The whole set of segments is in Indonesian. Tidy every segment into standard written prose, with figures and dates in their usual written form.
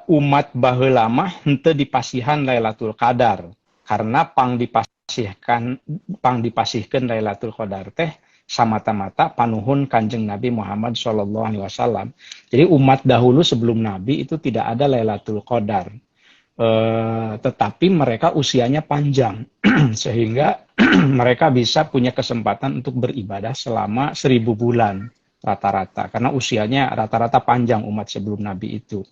umat baheula mah henteu dipasihan Lailatul Qadar karena pang dipasihkeun Lailatul Qadar teh samata-mata panuhun Kanjeng Nabi Muhammad SAW. Jadi umat dahulu sebelum Nabi itu tidak ada Lailatul Qadar. Tetapi mereka usianya panjang sehingga mereka bisa punya kesempatan untuk beribadah selama 1000 bulan rata-rata karena usianya rata-rata panjang umat sebelum Nabi itu.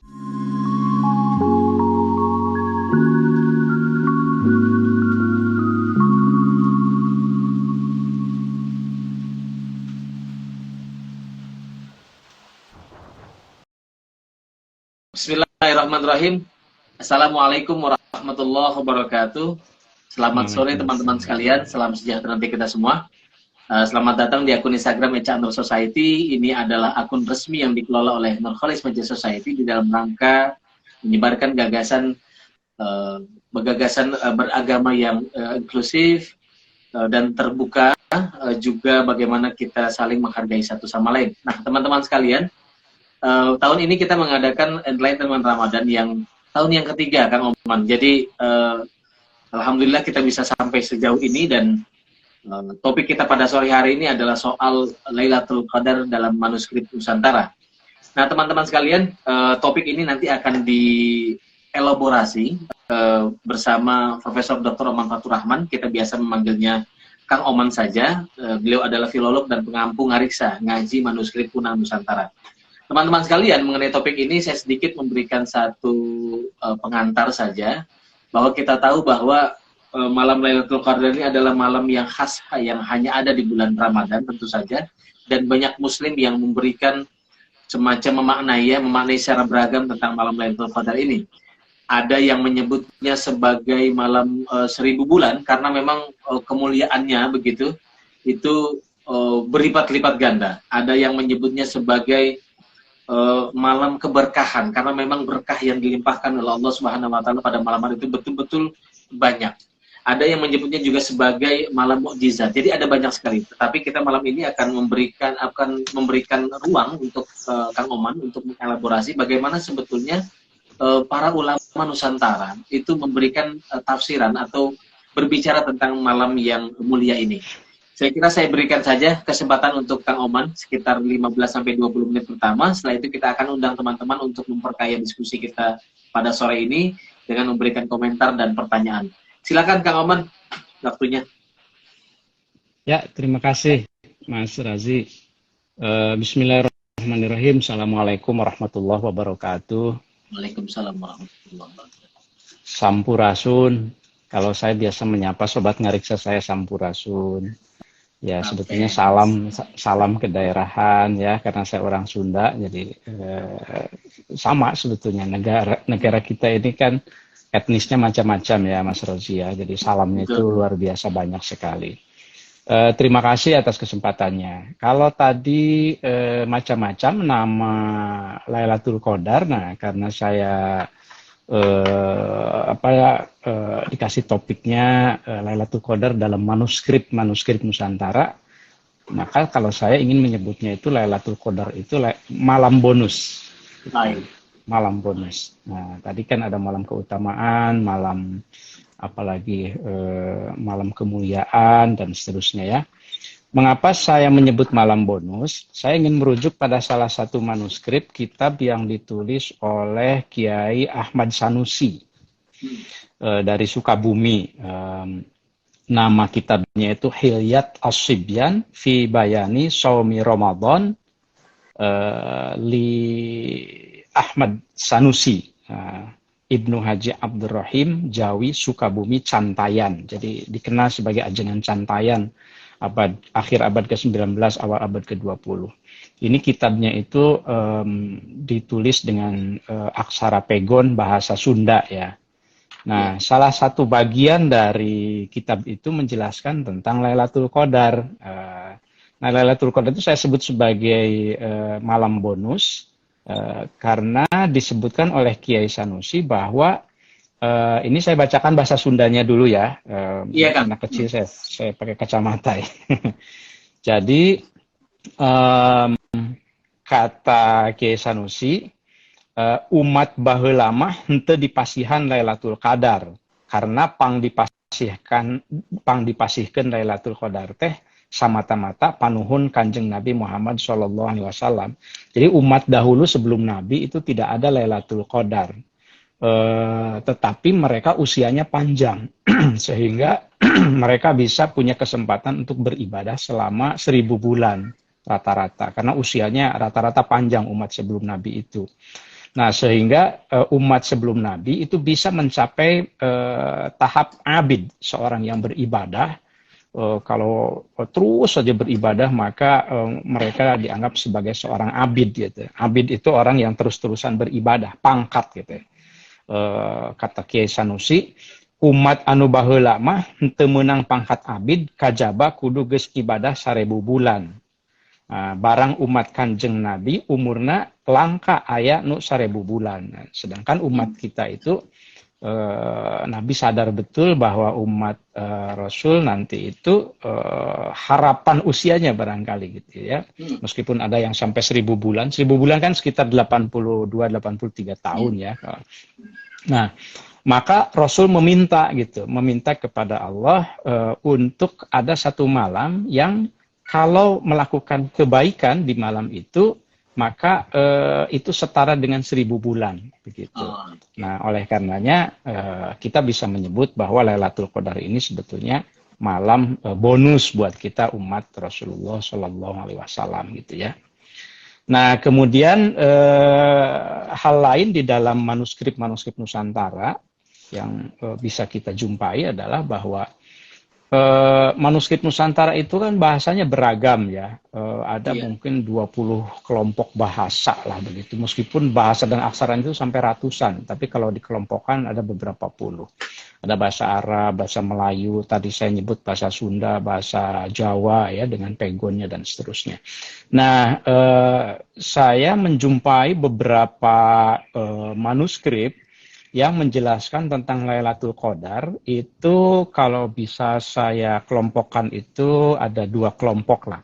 Bismillahirrahmanirrahim. Assalamualaikum warahmatullahi wabarakatuh. Selamat sore teman-teman sekalian. Salam sejahtera bagi kita semua. Selamat datang di akun Instagram Echa Nur Society. Ini adalah akun resmi yang dikelola oleh Nurholis Media Society di dalam rangka menyebarkan gagasan beragama yang inklusif dan terbuka, juga bagaimana kita saling menghargai satu sama lain. Nah, teman-teman sekalian, tahun ini kita mengadakan Enlightenment Ramadan yang tahun yang ketiga, Kang Oman. Jadi alhamdulillah kita bisa sampai sejauh ini, dan topik kita pada sore hari ini adalah soal Lailatul Qadar dalam manuskrip Nusantara. Nah, teman-teman sekalian, topik ini nanti akan dielaborasi bersama Profesor Dr. Oman Fatur Rahman. Kita biasa memanggilnya Kang Oman saja. Beliau adalah filolog dan pengampu ngariksa ngaji manuskrip kuno Nusantara. Teman-teman sekalian, mengenai topik ini saya sedikit memberikan satu pengantar saja, bahwa kita tahu bahwa malam Lailatul Qadar ini adalah malam yang khas, yang hanya ada di bulan Ramadan tentu saja, dan banyak muslim yang memberikan semacam memaknai secara beragam tentang malam Lailatul Qadar ini. Ada yang menyebutnya sebagai malam 1000 bulan karena memang kemuliaannya begitu, itu berlipat-lipat ganda. Ada yang menyebutnya sebagai malam keberkahan karena memang berkah yang dilimpahkan oleh Allah Subhanahu wa taala pada malam hari itu betul-betul banyak. Ada yang menyebutnya juga sebagai malam mukjizat. Jadi ada banyak sekali. Tetapi kita malam ini akan memberikan ruang untuk Kang Oman untuk mengelaborasi bagaimana sebetulnya para ulama Nusantara itu memberikan tafsiran atau berbicara tentang malam yang mulia ini. Saya kira saya berikan saja kesempatan untuk Kang Oman sekitar 15-20 menit pertama. Setelah itu kita akan undang teman-teman untuk memperkaya diskusi kita pada sore ini dengan memberikan komentar dan pertanyaan. Silakan Kang Oman, waktunya. Ya, terima kasih Mas Razi. Bismillahirrahmanirrahim. Assalamualaikum warahmatullahi wabarakatuh. Waalaikumsalam warahmatullahi wabarakatuh. Sampurasun. Kalau saya biasa menyapa sobat ngariksa saya Sampurasun. Ya, sebetulnya salam kedaerahan ya, karena saya orang Sunda, jadi sama sebetulnya negara kita ini kan etnisnya macam-macam ya Mas Rozi ya, jadi salamnya itu luar biasa banyak sekali. Terima kasih atas kesempatannya. Kalau tadi macam-macam nama Lailatul Qadar, nah karena saya dikasih topiknya Lailatul Qadar dalam manuskrip Nusantara, maka kalau saya ingin menyebutnya itu Lailatul Qadar itu malam bonus. Malam bonus. Nah, tadi kan ada malam keutamaan, malam apalagi malam kemuliaan dan seterusnya ya. Mengapa saya menyebut malam bonus? Saya ingin merujuk pada salah satu manuskrip kitab yang ditulis oleh Kiai Ahmad Sanusi dari Sukabumi. Nama kitabnya itu Hilyat As-Sibyan fi Bayani Shaumi Ramadan li Ahmad Sanusi. Ibnu Haji Abdurrahim Jawi Sukabumi Cantayan. Jadi dikenal sebagai ajengan Cantayan akhir abad ke-19 awal abad ke-20. Ini kitabnya itu ditulis dengan aksara pegon bahasa Sunda ya. Nah, salah satu bagian dari kitab itu menjelaskan tentang Lailatul Qadar. Nah, Lailatul Qadar itu saya sebut sebagai malam bonus karena disebutkan oleh Kiai Sanusi bahwa ini saya bacakan bahasa Sundanya dulu ya. Iya, Kang. Anak kecil saya pakai kacamata ya. Jadi kata Kiai Sanusi, umat baheula mah henteu dipasihan Lailatul Qadar karena pang dipasihkeun Lailatul Qadar teh samata-mata panuhun Kanjeng Nabi Muhammad Shallallahu Alaihi Wasallam. Jadi umat dahulu sebelum Nabi itu tidak ada Lailatul Qadar, tetapi mereka usianya panjang sehingga mereka bisa punya kesempatan untuk beribadah selama 1000 bulan rata-rata karena usianya rata-rata panjang umat sebelum Nabi itu. Nah, sehingga umat sebelum Nabi itu bisa mencapai tahap abid, seorang yang beribadah. Kalau terus saja beribadah, maka mereka dianggap sebagai seorang abid gitu. Abid itu orang yang terus-terusan beribadah, pangkat gitu. Kata Kiai Sanusi, umat anu baheula mah henteu meunang pangkat abid, kajaba kudu geus ibadah 1000 bulan. Barang umat Kanjeng Nabi umurna langka aya nu 1000 bulan. Sedangkan umat kita itu Nabi sadar betul bahwa umat Rasul nanti itu harapan usianya barangkali gitu ya. Meskipun ada yang sampai 1000 bulan. 1000 bulan kan sekitar 82-83 tahun ya. Nah, maka Rasul meminta kepada Allah untuk ada satu malam yang kalau melakukan kebaikan di malam itu, maka itu setara dengan 1000 bulan, begitu. Nah, oleh karenanya kita bisa menyebut bahwa Lailatul Qadar ini sebetulnya malam bonus buat kita umat Rasulullah Shallallahu Alaihi Wasallam, gitu ya. Nah, kemudian hal lain di dalam manuskrip Nusantara yang bisa kita jumpai adalah bahwa manuskrip Nusantara itu kan bahasanya beragam ya. Ada mungkin 20 kelompok bahasa lah begitu. Meskipun bahasa dan aksara itu sampai ratusan, tapi kalau dikelompokkan ada beberapa puluh. Ada bahasa Arab, bahasa Melayu, tadi saya nyebut bahasa Sunda, bahasa Jawa ya dengan pegonnya dan seterusnya. Nah, saya menjumpai beberapa manuskrip yang menjelaskan tentang Lailatul Qadar itu kalau bisa saya kelompokkan itu ada 2 kelompok lah.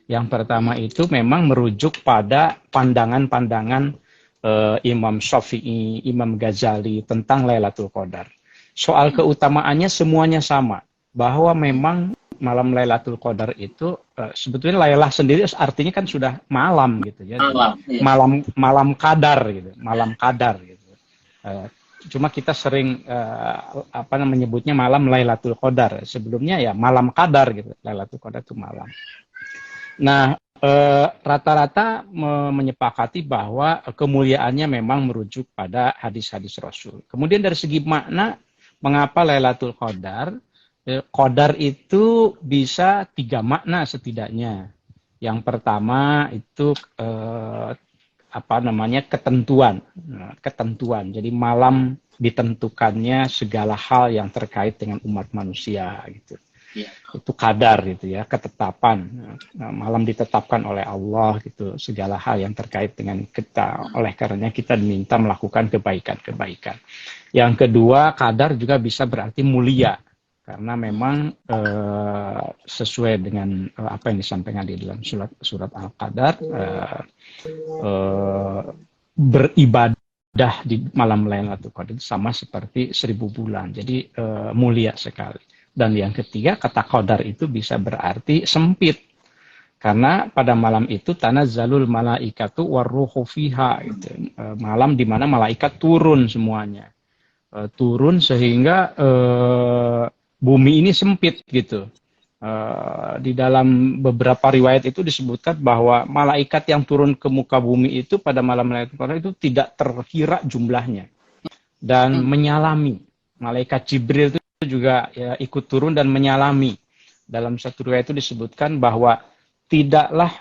Yang pertama itu memang merujuk pada pandangan-pandangan Imam Syafi'i, Imam Ghazali tentang Lailatul Qadar. Soal keutamaannya semuanya sama, bahwa memang malam Lailatul Qadar itu sebetulnya Lailah sendiri artinya kan sudah malam gitu ya. Malam qadar gitu, malam qadar gitu. Cuma kita sering menyebutnya malam Lailatul Qadar. Sebelumnya ya malam qadar gitu. Lailatul Qadar itu malam. Nah, rata-rata menyepakati bahwa kemuliaannya memang merujuk pada hadis-hadis Rasul. Kemudian dari segi makna, mengapa Lailatul Qadar? Qadar itu bisa 3 makna setidaknya. Yang pertama itu ketentuan. Jadi malam ditentukannya segala hal yang terkait dengan umat manusia gitu. Itu qadar gitu ya, ketetapan. Malam ditetapkan oleh Allah gitu, segala hal yang terkait dengan kita. Oleh karenanya kita diminta melakukan kebaikan-kebaikan. Yang kedua, qadar juga bisa berarti mulia. Karena memang sesuai dengan apa yang disampaikan di dalam surat Al-Qadar, beribadah di malam Lailatul Qadar sama seperti 1000 bulan. Jadi mulia sekali. Dan yang ketiga, kata qadar itu bisa berarti sempit. Karena pada malam itu tanazzalul malaikatu warruhu fiha gitu. Malam di mana malaikat turun semuanya. Turun sehingga bumi ini sempit gitu. Di dalam beberapa riwayat itu disebutkan bahwa malaikat yang turun ke muka bumi itu pada malam Lailatul Qadar itu tidak terkira jumlahnya dan menyalami. Malaikat Jibril itu juga ya, ikut turun dan menyalami. Dalam satu riwayat itu disebutkan bahwa tidaklah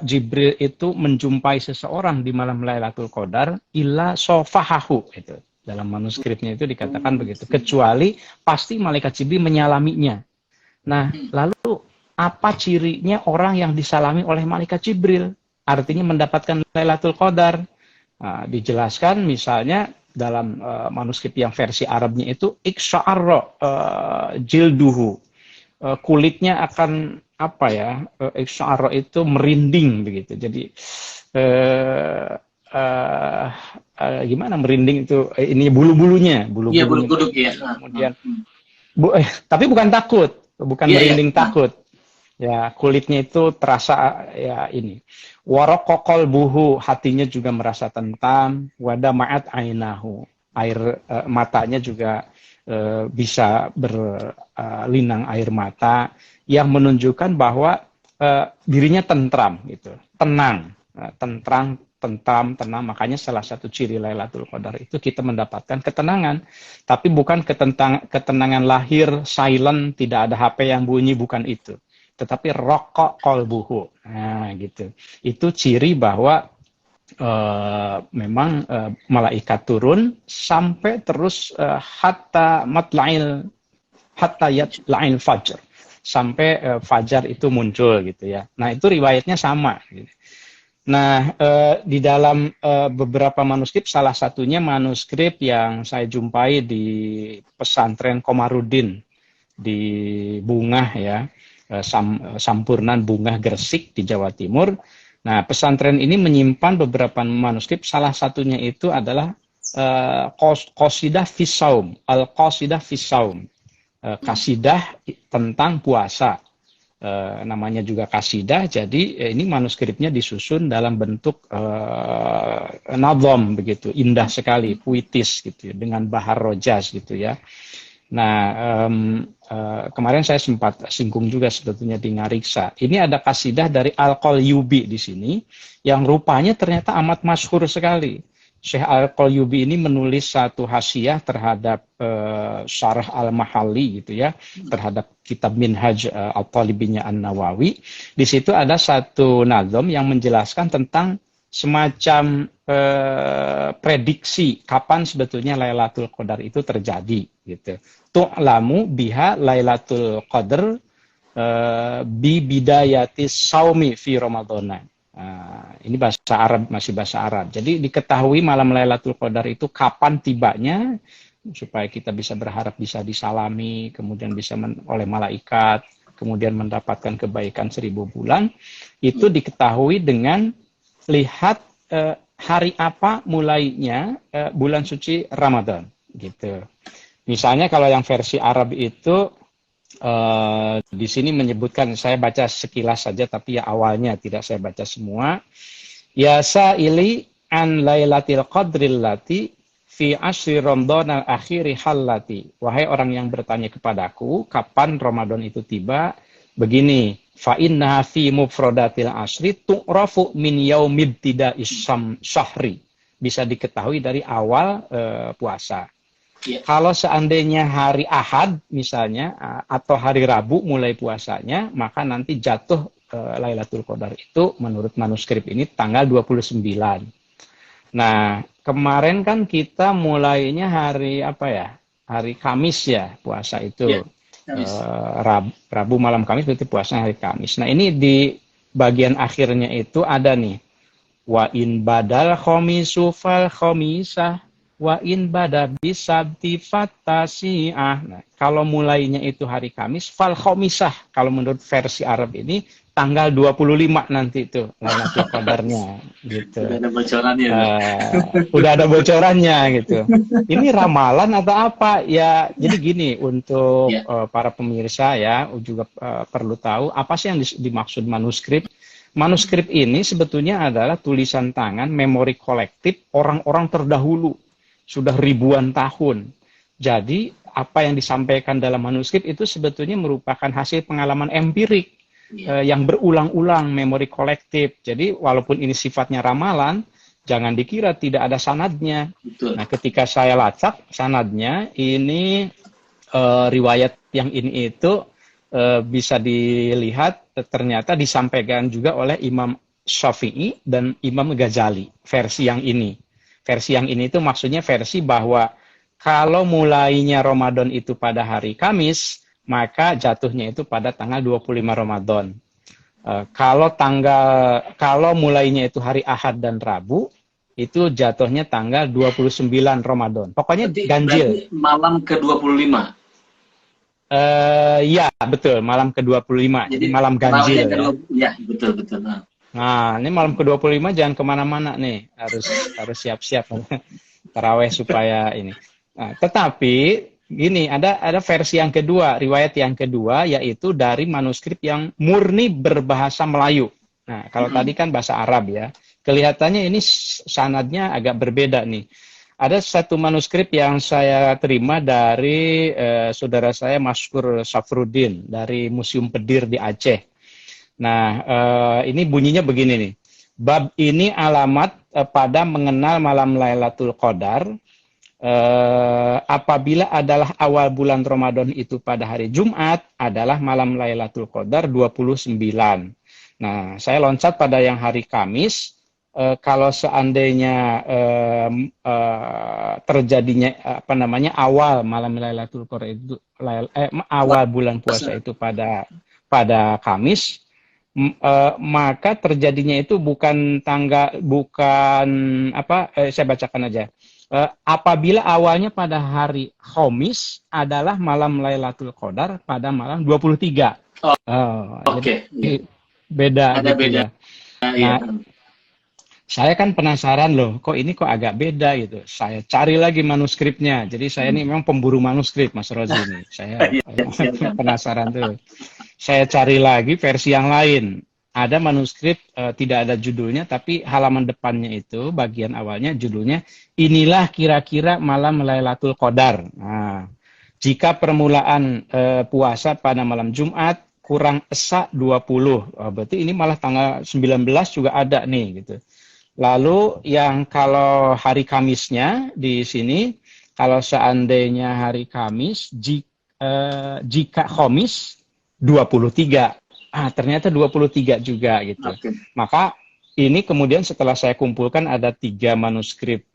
Jibril itu menjumpai seseorang di malam Lailatul Qadar illa sofahahu itu. Dalam manuskripnya itu dikatakan begitu. Kecuali pasti malaikat Jibril menyalaminya. Nah, lalu apa cirinya orang yang disalami oleh malaikat Jibril? Artinya mendapatkan Lailatul Qadar. Nah, dijelaskan misalnya dalam manuskrip yang versi Arabnya itu iksha'arra jilduhu. Kulitnya akan apa ya? Iksha'arra itu merinding begitu. Jadi gimana merinding itu ini bulu-bulunya, Iya, bulu kuduk ya. Kemudian tapi bukan takut, bukan merinding takut. Ya, kulitnya itu terasa ya ini. Waraqaqal buhu, hatinya juga merasa tentam, wada ma'at ainahu. Air matanya juga bisa berlinang air mata yang menunjukkan bahwa dirinya tentram gitu. Tenang, tenang. Makanya salah satu ciri Lailatul Qadar itu kita mendapatkan ketenangan, tapi bukan ketenangan lahir, silent, tidak ada HP yang bunyi, bukan itu. Tetapi raqqa qalbuhu. Nah, gitu. Itu ciri bahwa memang malaikat turun sampai terus hatta yatla'il fajr. Sampai fajar itu muncul gitu ya. Nah, itu riwayatnya sama gitu. Nah, di dalam beberapa manuskrip, salah satunya manuskrip yang saya jumpai di pesantren Komarudin di Bungah ya, Sampurnan Bungah Gresik di Jawa Timur. Nah, pesantren ini menyimpan beberapa manuskrip, salah satunya itu adalah Qasidah fis Shaum, Al-Qasidah fis Shaum, kasidah tentang puasa. Namanya juga kasidah, jadi ini manuskripnya disusun dalam bentuk nazam begitu, indah sekali, puitis gitu ya, dengan bahar rojas gitu ya. Nah, kemarin saya sempat singgung juga sebetulnya di Ngariksa. Ini ada kasidah dari Al-Qalyubi di sini, yang rupanya ternyata amat masyhur sekali. Syekh Al-Qalyubi ini menulis satu hasyiah terhadap Syarah Al-Mahalli gitu ya, terhadap kitab Minhaj Al-Talibiyya An-Nawawi. Di situ ada satu nazam yang menjelaskan tentang semacam prediksi kapan sebetulnya Lailatul Qadar itu terjadi gitu. Tu'lamu biha Lailatul Qadar bi bidayatis saumi fi Ramadhana. Ini bahasa Arab, masih bahasa Arab. Jadi diketahui malam Lailatul Qadar itu kapan tibanya, supaya kita bisa berharap bisa disalami, kemudian bisa oleh malaikat, kemudian mendapatkan kebaikan 1000 bulan. Itu diketahui dengan lihat hari apa mulainya bulan suci Ramadan gitu. Misalnya kalau yang versi Arab itu di sini menyebutkan, saya baca sekilas saja tapi ya awalnya tidak saya baca semua. Ya sa'ili an lailatil qadril lati fi asyri Ramadan al-akhiri hallati. Wahai orang yang bertanya kepadaku kapan Ramadan itu tiba, begini, fa inna fi mufradatil asri tu'rafu min yaumid tida'is syahri. Bisa diketahui dari awal puasa. Yeah. Kalau seandainya hari Ahad misalnya atau hari Rabu mulai puasanya, maka nanti jatuh Lailatul Qadar itu menurut manuskrip ini tanggal 29. Nah, kemarin kan kita mulainya hari apa ya? Hari Kamis ya, puasa itu. Yeah. Rabu malam Kamis berarti puasa hari Kamis. Nah, ini di bagian akhirnya itu ada nih. Wa in badal khamisu fal khamisah wa in bada bisabti fatasi'ah. Nah, kalau mulainya itu hari Kamis, fal khamisah. Kalau menurut versi Arab ini tanggal 25 nanti itu Lailatul Qadarnya gitu. Udah ada bocorannya. Udah ada bocorannya gitu. Ini ramalan atau apa? Ya, jadi gini untuk para pemirsa ya juga perlu tahu apa sih yang dimaksud manuskrip. Manuskrip ini sebetulnya adalah tulisan tangan, memori kolektif orang-orang terdahulu. Sudah ribuan tahun. Jadi apa yang disampaikan dalam manuskrip itu sebetulnya merupakan hasil pengalaman empirik yang berulang-ulang, memori kolektif. Jadi walaupun ini sifatnya ramalan, jangan dikira tidak ada sanadnya. Betul. Nah, ketika saya lacak sanadnya, ini riwayat yang ini itu bisa dilihat ternyata disampaikan juga oleh Imam Syafi'i dan Imam Ghazali, versi yang ini. Versi yang ini itu maksudnya versi bahwa kalau mulainya Ramadan itu pada hari Kamis, maka jatuhnya itu pada tanggal 25 Ramadan. Kalau mulainya itu hari Ahad dan Rabu, itu jatuhnya tanggal 29 Ramadan. Pokoknya ganjil. Malam ke-25. Ya, betul, malam ke-25. Jadi malam ganjil. Ya, betul. Nah, ini malam ke-25 jangan kemana-mana nih, harus siap-siap taraweh supaya ini. Nah, tetapi gini, ada versi yang kedua, riwayat yang kedua, yaitu dari manuskrip yang murni berbahasa Melayu. Nah, kalau tadi kan bahasa Arab ya, kelihatannya ini sanadnya agak berbeda nih. Ada satu manuskrip yang saya terima dari saudara saya Maskur Safruddin dari Museum Pedir di Aceh. Nah, ini bunyinya begini nih. Bab ini alamat pada mengenal malam Lailatul Qadar apabila adalah awal bulan Ramadan itu pada hari Jumat adalah malam Lailatul Qadar 29. Nah, saya loncat pada yang hari Kamis. Kalau seandainya terjadinya apa namanya awal malam Lailatul Qadar itu awal bulan puasa itu pada Kamis, maka terjadinya itu bukan saya bacakan aja. Apabila awalnya pada hari Khamis adalah malam Lailatul Qadar pada malam 23. Oh, Oke. Jadi beda ada gitu beda. ya. Nah, saya kan penasaran loh, kok agak beda gitu. Saya cari lagi manuskripnya. Jadi saya ini memang pemburu manuskrip, Mas Rozi ini. Saya penasaran tuh. Saya cari lagi versi yang lain. Ada manuskrip tidak ada judulnya, tapi halaman depannya itu, bagian awalnya judulnya, inilah kira-kira malam Lailatul Qadar. Nah, jika permulaan puasa pada malam Jumat, kurang esa 20. Berarti ini malah tanggal 19 juga ada nih gitu. Lalu yang kalau hari Kamisnya di sini, kalau seandainya hari Kamis, jika Khamis 23. Ternyata 23 juga gitu. Okay. Maka ini kemudian setelah saya kumpulkan ada 3 manuskrip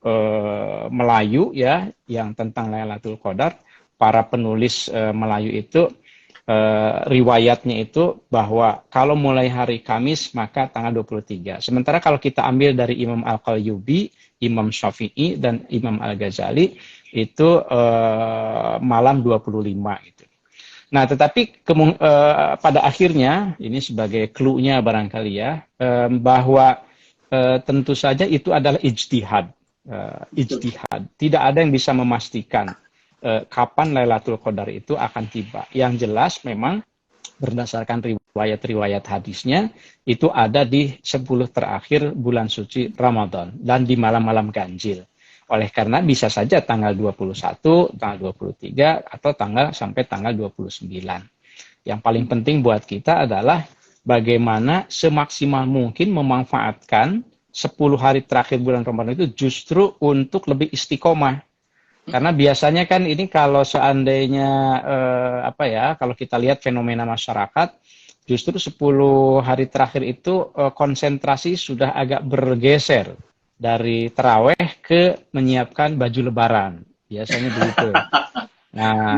Melayu ya yang tentang Lailatul Qadar. Para penulis Melayu itu riwayatnya itu bahwa kalau mulai hari Kamis maka tanggal 23. Sementara kalau kita ambil dari Imam Al-Qayyubi, Imam Syafi'i dan Imam Al-Ghazali itu malam 25 gitu. Nah, tetapi pada akhirnya ini sebagai clue-nya barangkali ya, bahwa tentu saja itu adalah ijtihad. Ijtihad. Tidak ada yang bisa memastikan kapan Lailatul Qadar itu akan tiba. Yang jelas memang berdasarkan riwayat-riwayat hadisnya itu ada di 10 terakhir bulan suci Ramadan dan di malam-malam ganjil. Oleh karena bisa saja tanggal 21, tanggal 23 atau sampai tanggal 29. Yang paling penting buat kita adalah bagaimana semaksimal mungkin memanfaatkan 10 hari terakhir bulan Ramadan itu justru untuk lebih istiqomah. Karena biasanya kan ini kalau seandainya kalau kita lihat fenomena masyarakat, justru 10 hari terakhir itu konsentrasi sudah agak bergeser dari taraweh ke menyiapkan baju lebaran. Biasanya begitu. Nah,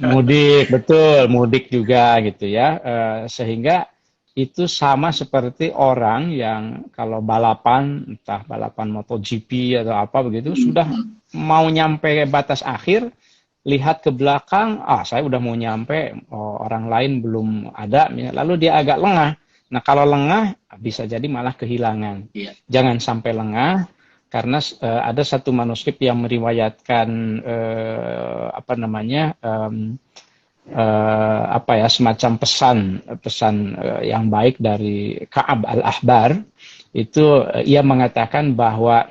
mudik betul, mudik juga gitu ya. Sehingga itu sama seperti orang yang kalau balapan, entah balapan MotoGP atau apa begitu, sudah mau nyampe batas akhir, lihat ke belakang, saya udah mau nyampe, orang lain belum ada, lalu dia agak lengah. Nah, kalau lengah bisa jadi malah kehilangan. Yeah. Jangan sampai lengah, karena ada satu manuskrip yang meriwayatkan semacam pesan yang baik dari Ka'ab al-Ahbar. Itu ia mengatakan bahwa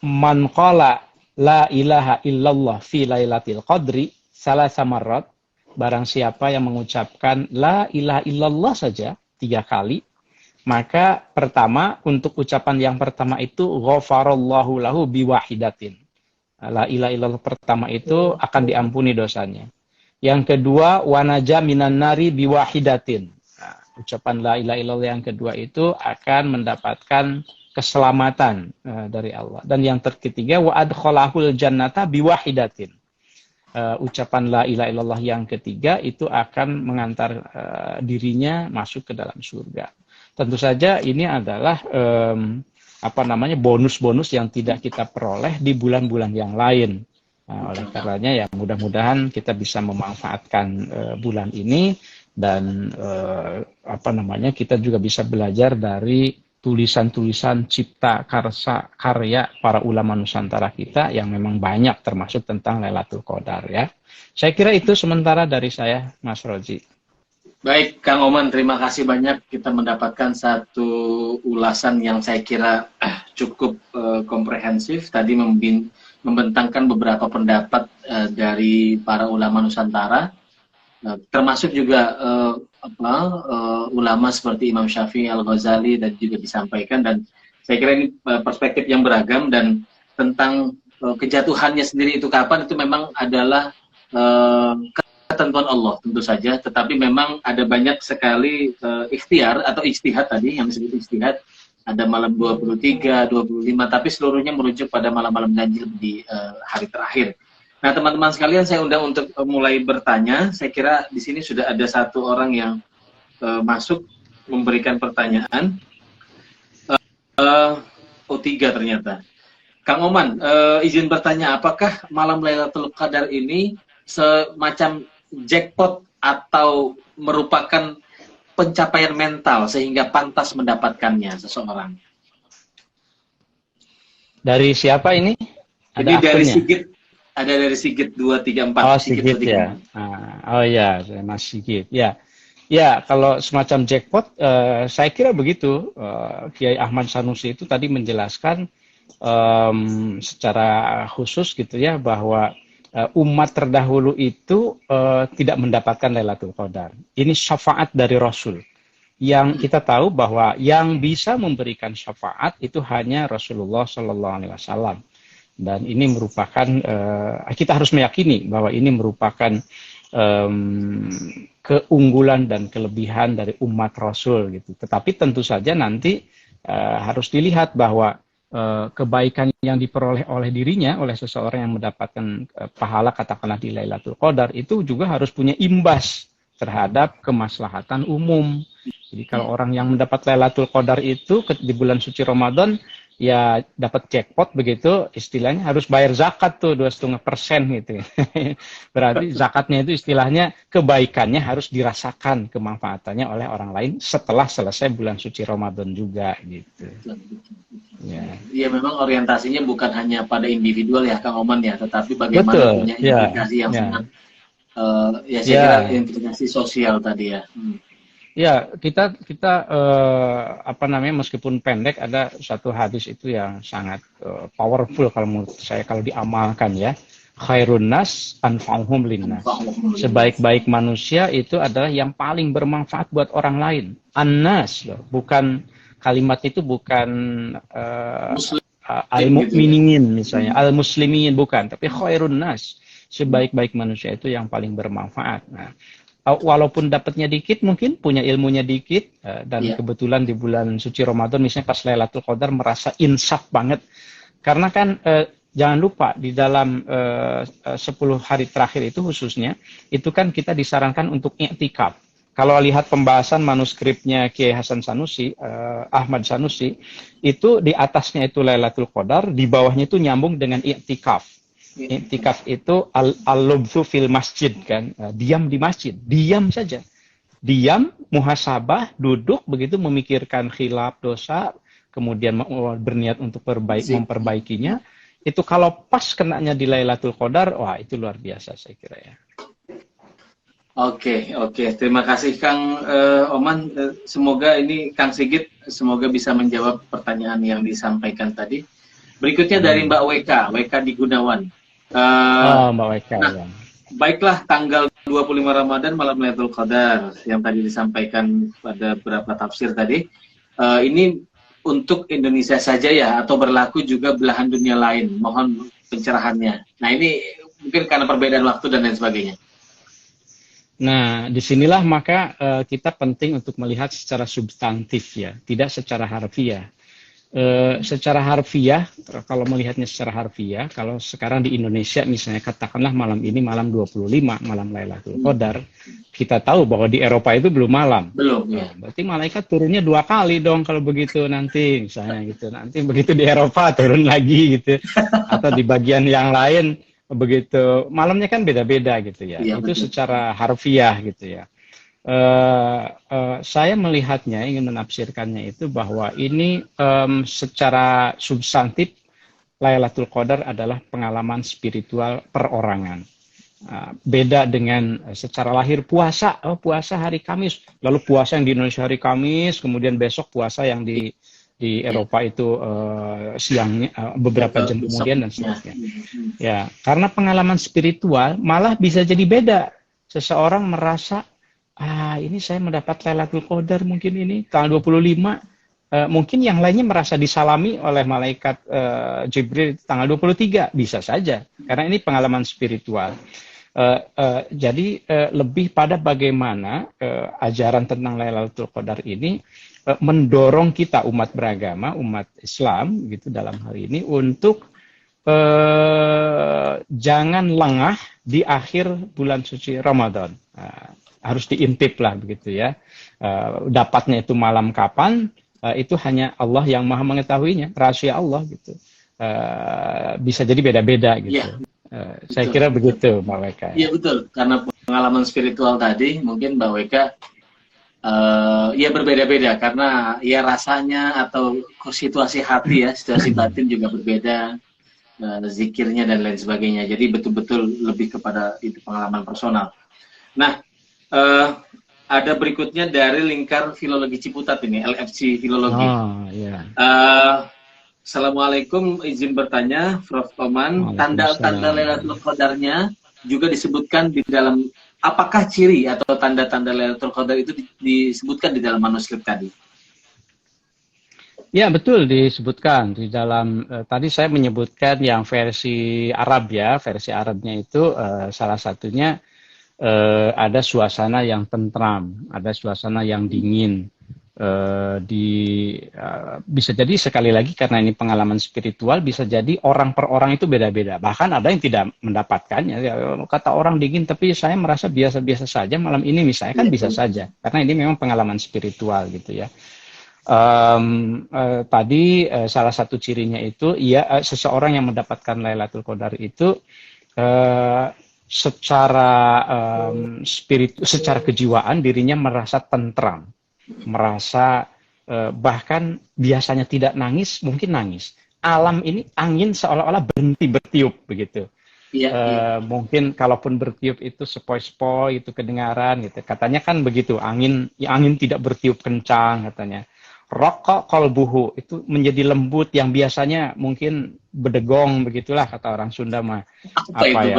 man qala la ilaha illallah fi lailatil qadri salasa marrat, barang siapa yang mengucapkan la ilaha illallah saja 3 kali, maka pertama untuk ucapan yang pertama itu ghafarallahu lahu biwahidatin. La ilaha illallah pertama itu akan diampuni dosanya. Yang kedua, wanaja minan nari biwahidatin. Nah, ucapan la ilaha illallah yang kedua itu akan mendapatkan keselamatan dari Allah. Dan yang ketiga, wa adkhalahul jannata biwahidatin. Ucapan la ilaha illallah yang ketiga itu akan mengantar dirinya masuk ke dalam surga. Tentu saja ini adalah bonus-bonus yang tidak kita peroleh di bulan-bulan yang lain. Oleh karenanya ya mudah-mudahan kita bisa memanfaatkan bulan ini dan apa namanya, kita juga bisa belajar dari tulisan-tulisan cipta karya para ulama Nusantara kita yang memang banyak, termasuk tentang Lailatul Qadar ya. Saya kira itu sementara dari saya, Mas Rozi. Baik, Kang Oman, terima kasih banyak. Kita mendapatkan satu ulasan yang saya kira cukup komprehensif. Tadi membentangkan beberapa pendapat dari para ulama Nusantara, termasuk juga ulama seperti Imam Syafi'i, Al-Ghazali, dan juga disampaikan. Dan saya kira ini perspektif yang beragam, dan tentang kejatuhannya sendiri itu kapan, itu memang adalah ketentuan Allah tentu saja, tetapi memang ada banyak sekali ikhtiar atau ijtihad tadi yang disebut ijtihad. Ada malam 23, 25, tapi seluruhnya merujuk pada malam-malam ganjil di hari terakhir. Nah, teman-teman sekalian, saya undang untuk mulai bertanya. Saya kira di sini sudah ada satu orang yang masuk memberikan pertanyaan. O3 ternyata. Kang Oman, izin bertanya, apakah malam Lailatul Qadar ini semacam jackpot atau merupakan pencapaian mental sehingga pantas mendapatkannya seseorang? Dari siapa ini? Jadi dari Sigit. Ada dari Sigit 234. Oh, Sigit ya. Oh ya, Mas Sigit. Ya. Ya, kalau semacam jackpot, saya kira begitu. Kiai Ahmad Sanusi itu tadi menjelaskan secara khusus gitu ya, bahwa umat terdahulu itu tidak mendapatkan Lailatul Qadar. Ini syafaat dari Rasul. Yang kita tahu bahwa yang bisa memberikan syafaat itu hanya Rasulullah Shallallahu Alaihi Wasallam. Dan ini merupakan, kita harus meyakini bahwa ini merupakan keunggulan dan kelebihan dari umat Rasul gitu. Tetapi tentu saja nanti harus dilihat bahwa kebaikan yang diperoleh oleh dirinya, oleh seseorang yang mendapatkan pahala katakanlah di Lailatul Qadar, itu juga harus punya imbas terhadap kemaslahatan umum. Jadi kalau orang yang mendapat Lailatul Qadar itu di bulan suci Ramadan, ya dapat jackpot begitu, istilahnya harus bayar zakat tuh 2,5% gitu. Berarti zakatnya itu istilahnya kebaikannya harus dirasakan kemanfaatannya oleh orang lain setelah selesai bulan suci Ramadan juga gitu. Ya memang orientasinya bukan hanya pada individual ya Kang Oman ya, tetapi bagaimana punya implikasi yang sangat saya kira implikasi sosial tadi ya. Ya, kita apa namanya, meskipun pendek, ada satu hadis itu yang sangat powerful kalau menurut saya, kalau diamalkan ya. Khairun nas anfa'uhum linnas. Sebaik-baik manusia itu adalah yang paling bermanfaat buat orang lain. An-nas loh, bukan kalimat itu bukan al-mu'minin misalnya, al-muslimin bukan, tapi khairun nas. Sebaik-baik manusia itu yang paling bermanfaat. Nah, walaupun dapatnya dikit, mungkin punya ilmunya dikit, dan kebetulan di bulan suci Ramadan misalnya pas Lailatul Qadar merasa insaf banget, karena kan jangan lupa di dalam 10 hari terakhir itu khususnya, itu kan kita disarankan untuk i'tikaf. Kalau lihat pembahasan manuskripnya Kiai Hasan Sanusi, Ahmad Sanusi, itu di atasnya itu Lailatul Qadar, di bawahnya itu nyambung dengan i'tikaf. I'tikaf itu al-lubthu fil masjid kan, diam di masjid, diam saja, diam, muhasabah, duduk begitu memikirkan khilaf dosa, kemudian berniat untuk memperbaikinya. Itu kalau pas kenanya di Lailatul Qadar, wah itu luar biasa saya kira ya. Oke, terima kasih Kang Oman. Semoga ini Kang Sigit semoga bisa menjawab pertanyaan yang disampaikan tadi. Berikutnya dari Mbak WK di Gunawan. Mbak WK. Nah, baiklah, tanggal 25 Ramadan malam Lailatul Qadar yang tadi disampaikan pada beberapa tafsir tadi. Ini untuk Indonesia saja ya, atau berlaku juga belahan dunia lain? Mohon pencerahannya. Nah, ini mungkin karena perbedaan waktu dan lain sebagainya. Nah, disinilah maka kita penting untuk melihat secara substantif ya, tidak secara harfiah. Secara harfiah, kalau melihatnya secara harfiah, kalau sekarang di Indonesia misalnya katakanlah malam ini malam 25, malam Lailatul Qadar, kita tahu bahwa di Eropa itu belum malam. Belum, ya. Berarti malaikat turunnya 2 kali dong kalau begitu nanti, misalnya gitu. Nanti begitu di Eropa turun lagi gitu. Atau di bagian yang lain begitu. Malamnya kan beda-beda gitu ya. Itu betul. Secara harfiah gitu ya. Saya melihatnya, ingin menafsirkannya itu bahwa ini secara substantif Lailatul Qadar adalah pengalaman spiritual perorangan. Beda dengan secara lahir puasa, puasa hari Kamis, lalu puasa yang di Indonesia hari Kamis, kemudian besok puasa yang di Eropa itu siangnya, beberapa jam kemudian dan seterusnya. Ya, karena pengalaman spiritual malah bisa jadi beda. Seseorang merasa, ini saya mendapat Lailatul Qadar mungkin ini tanggal 25. Mungkin yang lainnya merasa disalami oleh malaikat Jibril tanggal 23, bisa saja. Karena ini pengalaman spiritual. Jadi lebih pada bagaimana ajaran tentang Lailatul Qadar ini mendorong kita umat beragama, umat Islam gitu dalam hal ini untuk jangan lengah di akhir bulan suci Ramadan. Harus diintip lah begitu ya. Dapatnya itu malam kapan, itu hanya Allah yang maha mengetahuinya, rahasia Allah gitu. Bisa jadi beda-beda gitu. Ya, Saya kira begitu Mbak Weka. Iya betul, karena pengalaman spiritual tadi mungkin Mbak Weka ya berbeda-beda karena ya rasanya atau situasi hati ya, situasi batin juga berbeda, zikirnya dan lain sebagainya. Jadi betul-betul lebih kepada itu pengalaman personal. Nah, ada berikutnya dari Lingkar Filologi Ciputat ini, LFC Filologi. Iya. Assalamualaikum, izin bertanya, Prof. Oman, tanda-tanda Lailatul Qadarnya juga disebutkan di dalam, apakah ciri atau tanda-tanda Lailatul Qadar itu disebutkan di dalam manuskrip tadi? Ya betul disebutkan di dalam, tadi saya menyebutkan yang versi Arab ya, versi Arabnya itu salah satunya ada suasana yang tentram, ada suasana yang dingin. Bisa jadi sekali lagi karena ini pengalaman spiritual, bisa jadi orang per orang itu beda-beda, bahkan ada yang tidak mendapatkannya. Kata orang dingin tapi saya merasa biasa-biasa saja malam ini misalnya, kan bisa saja karena ini memang pengalaman spiritual gitu ya. Tadi salah satu cirinya itu seseorang yang mendapatkan Lailatul Qadar itu secara kejiwaan dirinya merasa tentram, merasa bahkan biasanya tidak nangis, mungkin nangis. Alam ini angin seolah-olah berhenti bertiup begitu. Mungkin kalaupun bertiup itu sepoi-sepoi itu kedengaran gitu. Katanya kan begitu, angin tidak bertiup kencang katanya. Rokok kolbuhu itu menjadi lembut yang biasanya mungkin bedegong begitulah kata orang Sunda mah. Apa ya?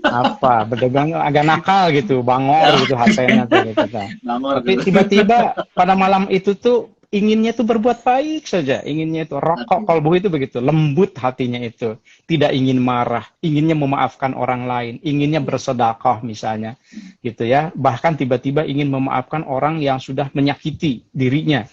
Apa bedegong agak nakal gitu, bangor gitu hatenya tuh gitu. Tapi tiba-tiba pada malam itu tuh inginnya tuh berbuat baik saja, inginnya itu rokok kolbuhu itu begitu, lembut hatinya itu, tidak ingin marah, inginnya memaafkan orang lain, inginnya bersedekah misalnya gitu ya, bahkan tiba-tiba ingin memaafkan orang yang sudah menyakiti dirinya.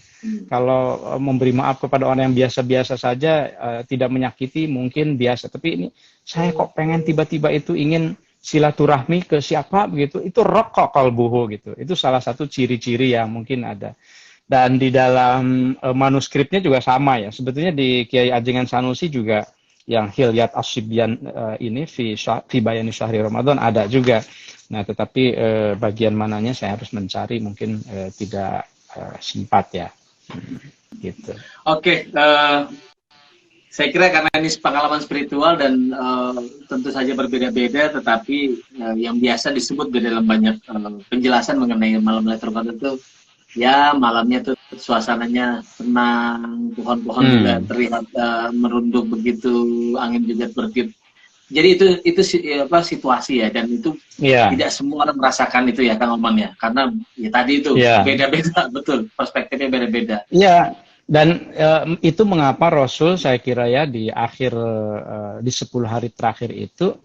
Kalau memberi maaf kepada orang yang biasa-biasa saja, tidak menyakiti mungkin biasa, tapi ini saya kok pengen tiba-tiba itu ingin silaturahmi ke siapa begitu, itu rokok kolbuhu gitu. Itu salah satu ciri-ciri yang mungkin ada. Dan di dalam manuskripnya juga sama ya. Sebetulnya di Kiai Ajengan Sanusi juga yang Hilyat As-Sibyan ini fi Bayani Syahri Ramadan ada juga. Nah, tetapi bagian mananya saya harus mencari, mungkin tidak sempat ya. Gitu. Oke, saya kira karena ini pengalaman spiritual dan tentu saja berbeda-beda, tetapi yang biasa disebut di dalam banyak penjelasan mengenai malam Lailatul Qadar itu ya malamnya tuh suasananya tenang, pohon-pohon juga terlihat merunduk begitu, angin juga bertiup. Jadi itu situasi ya, dan itu tidak semua orang merasakan itu ya Kang Oman ya, karena ya tadi itu beda-beda, betul, perspektifnya beda-beda. Iya, dan itu mengapa Rasul saya kira ya di akhir di 10 hari terakhir itu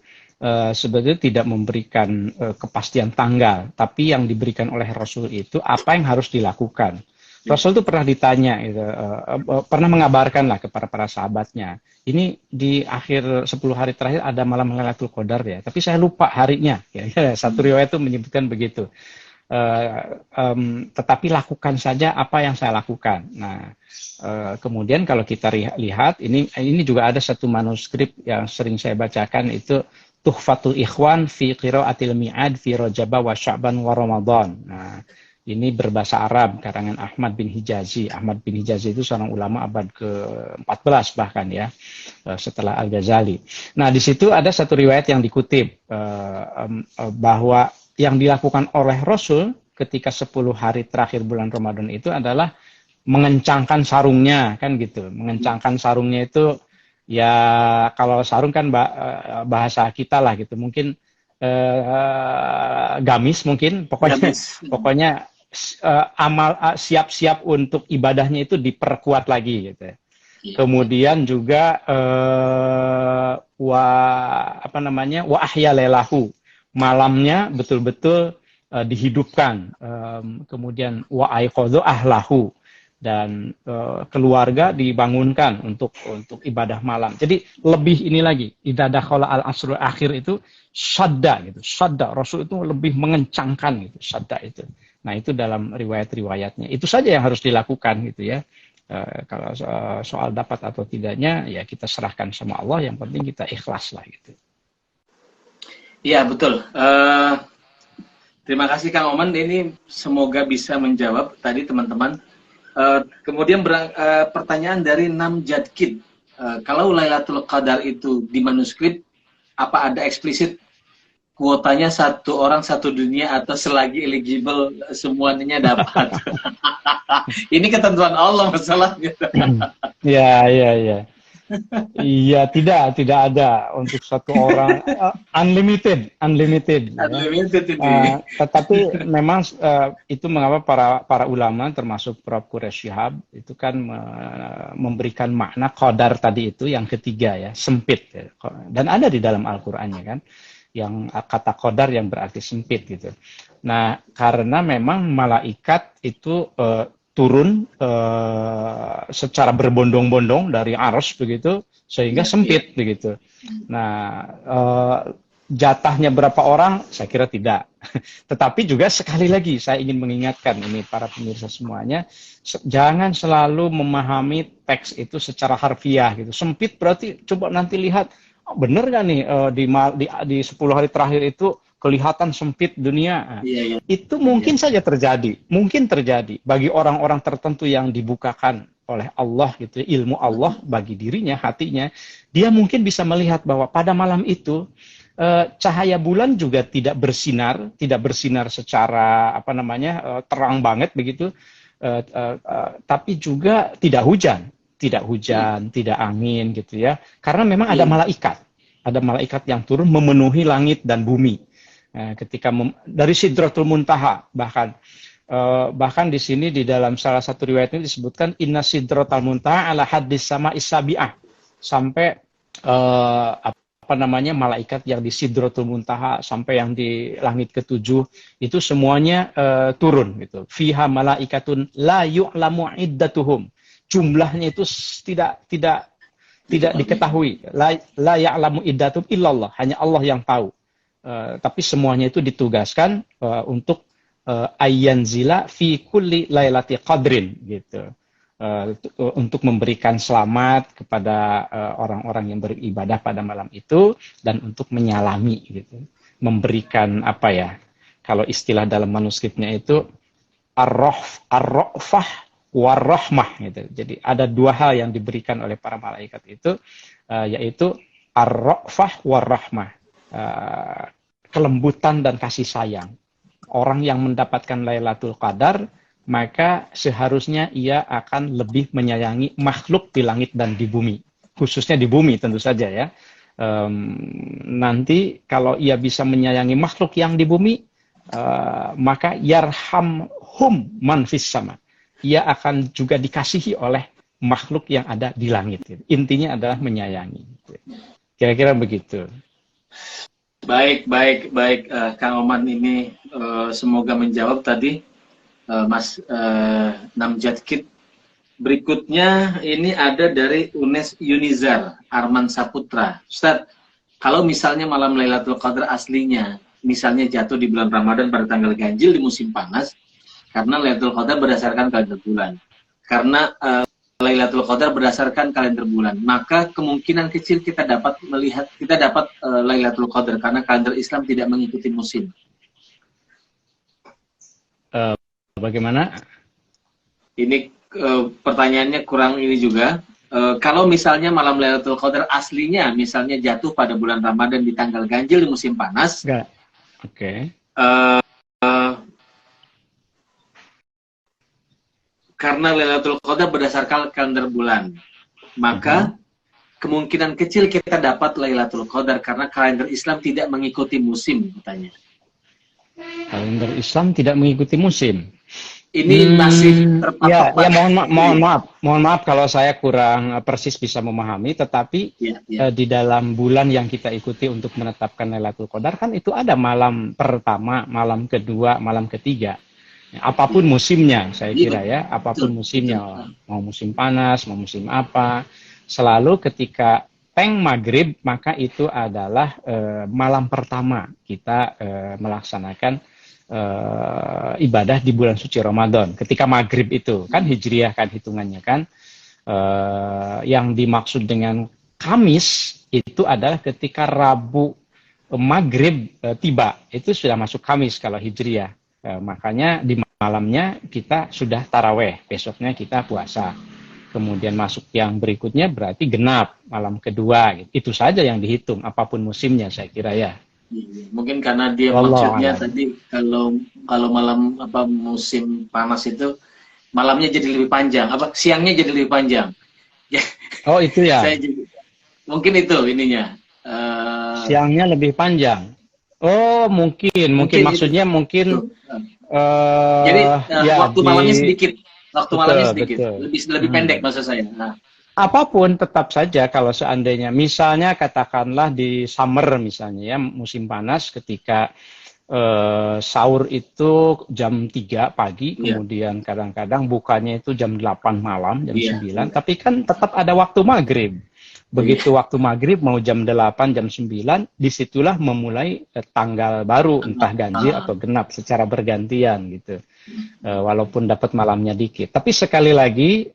sebetulnya tidak memberikan kepastian tanggal, tapi yang diberikan oleh Rasul itu apa yang harus dilakukan. Rasul itu pernah ditanya, pernah mengabarkan lah kepada para sahabatnya, ini di akhir 10 hari terakhir ada malam Lailatul Qadar ya, tapi saya lupa harinya. Ya, satu riwayat itu menyebutkan begitu. Tetapi lakukan saja apa yang saya lakukan. Nah, kemudian kalau kita lihat, ini juga ada satu manuskrip yang sering saya bacakan itu Tuhfatul Ikhwan fi Qiraatil Mi'ad fi Rajab wa Sya'ban wa Ramadan. Nah, ini berbahasa Arab, karangan Ahmad bin Hijazi. Ahmad bin Hijazi itu seorang ulama abad ke-14 bahkan ya, setelah Al-Ghazali. Nah, di situ ada satu riwayat yang dikutip bahwa yang dilakukan oleh Rasul ketika 10 hari terakhir bulan Ramadan itu adalah mengencangkan sarungnya, kan gitu. Mengencangkan sarungnya itu ya, kalau sarung kan bahasa kita lah gitu. Mungkin gamis mungkin, pokoknya siap-siap untuk ibadahnya itu diperkuat lagi gitu. Kemudian juga wa ahya lailahu, malamnya betul-betul dihidupkan. Kemudian wa aiqadha ahlahu, dan keluarga dibangunkan untuk ibadah malam. Jadi lebih ini lagi, idza dakhala al-asrul akhir itu syadda gitu. Syadda, Rasul itu lebih mengencangkan gitu, syadda itu. Nah, itu dalam riwayat-riwayatnya. Itu saja yang harus dilakukan gitu ya. Kalau soal dapat atau tidaknya ya kita serahkan sama Allah, yang penting kita ikhlas lah gitu. Iya, betul. Terima kasih Kang Oman, ini semoga bisa menjawab tadi teman-teman. Kemudian pertanyaan dari Namjadkid, kalau Lailatul Qadar itu di manuskrip, apa ada eksplisit kuotanya satu orang satu dunia atau selagi eligible semuanya dapat? Ini ketentuan Allah masalahnya. Ya. Iya, tidak ada untuk satu orang, unlimited ini. Tetapi memang itu mengapa para ulama termasuk Prof. Quraish Shihab itu kan memberikan makna qadar tadi itu yang ketiga ya, sempit ya. Dan ada di dalam Al-Qur'annya kan, yang kata qadar yang berarti sempit gitu. Nah, karena memang malaikat itu turun secara berbondong-bondong dari arsy begitu, sehingga sempit begitu. Nah, jatahnya berapa orang? Saya kira tidak. Tetapi juga sekali lagi saya ingin mengingatkan ini para pemirsa semuanya, jangan selalu memahami teks itu secara harfiah gitu. Sempit berarti coba nanti lihat, benar nggak nih di 10 hari terakhir itu kelihatan sempit dunia. Itu mungkin saja terjadi, bagi orang-orang tertentu yang dibukakan oleh Allah gitu, ilmu Allah bagi dirinya, hatinya, dia mungkin bisa melihat bahwa pada malam itu cahaya bulan juga tidak bersinar secara terang banget begitu, tapi juga tidak hujan, tidak angin gitu ya, karena memang ada malaikat yang turun memenuhi langit dan bumi. Ketika dari Sidratul Muntaha, bahkan di sini di dalam salah satu riwayat ini disebutkan inna Sidratul Muntaha ala haddis sama isabi'ah, sampai malaikat yang di Sidratul Muntaha sampai yang di langit ketujuh itu semuanya turun gitu. Fiha malaikatun la yu'lamu iddatuhum, jumlahnya itu tidak diketahui. La ya'lamu iddatuhum illallah, hanya Allah yang tahu. Tapi semuanya itu ditugaskan untuk ayyanzila fi kulli lailati qadrin gitu, untuk memberikan selamat kepada orang-orang yang beribadah pada malam itu, dan untuk menyalami gitu, memberikan kalau istilah dalam manuskripnya itu ar-ra'fah war-rahmah gitu. Jadi ada dua hal yang diberikan oleh para malaikat itu, yaitu ar-ra'fah war-rahmah, kelembutan dan kasih sayang. Orang yang mendapatkan Lailatul Qadar, maka seharusnya ia akan lebih menyayangi makhluk di langit dan di bumi, khususnya di bumi tentu saja ya. Nanti kalau ia bisa menyayangi makhluk yang di bumi, maka yarhamhum man fis sama, ia akan juga dikasihi oleh makhluk yang ada di langit. Intinya adalah menyayangi. Kira-kira begitu. Baik, Kang Oman, ini semoga menjawab tadi Mas Namjadkid. Berikutnya ini ada dari Unes Yunizar Arman Saputra. Ustaz, kalau misalnya malam Lailatul Qadar aslinya misalnya jatuh di bulan Ramadan pada tanggal ganjil di musim panas, karena Lailatul Qadar berdasarkan kalender bulan. Karena Lailatul Qadar berdasarkan kalender bulan, maka kemungkinan kecil kita dapat Lailatul Qadar karena kalender Islam tidak mengikuti musim. Bagaimana? Ini pertanyaannya kurang ini juga. Kalau misalnya malam Lailatul Qadar aslinya misalnya jatuh pada bulan Ramadan di tanggal ganjil di musim panas, Oke. Karena Lailatul Qadar berdasarkan kalender bulan, maka kemungkinan kecil kita dapat Lailatul Qadar karena kalender Islam tidak mengikuti musim, katanya. Kalender Islam tidak mengikuti musim. Ini masih terpatok. Ya, mohon maaf kalau saya kurang persis bisa memahami, tetapi di dalam bulan yang kita ikuti untuk menetapkan Lailatul Qadar kan itu ada malam pertama, malam kedua, malam ketiga. Apapun musimnya, saya kira ya, apapun musimnya, mau musim panas, mau musim apa, selalu ketika teng maghrib, maka itu adalah malam pertama kita melaksanakan ibadah di bulan suci Ramadan. Ketika maghrib itu, kan hijriah kan hitungannya kan, yang dimaksud dengan Kamis itu adalah ketika Rabu maghrib tiba, itu sudah masuk Kamis kalau hijriah. Makanya di malamnya kita sudah taraweh, besoknya kita puasa. Kemudian masuk yang berikutnya berarti genap, malam kedua. Itu saja yang dihitung, apapun musimnya saya kira ya. Mungkin karena dia maksudnya tadi kalau malam musim panas itu malamnya jadi lebih panjang, siangnya jadi lebih panjang. Oh itu ya. Mungkin itu ininya. Siangnya lebih panjang. Oh mungkin maksudnya itu. Mungkin. Jadi waktu malamnya sedikit, lebih pendek maksud saya. Nah. Apapun tetap saja kalau seandainya misalnya katakanlah di summer misalnya ya musim panas ketika sahur itu jam 3 pagi, kemudian kadang-kadang bukanya itu jam 8 malam, jam 9, tapi kan tetap ada waktu maghrib. Begitu waktu maghrib mau jam 8, jam 9, disitulah memulai tanggal baru, entah ganjil atau genap secara bergantian gitu. Walaupun dapat malamnya dikit. Tapi sekali lagi,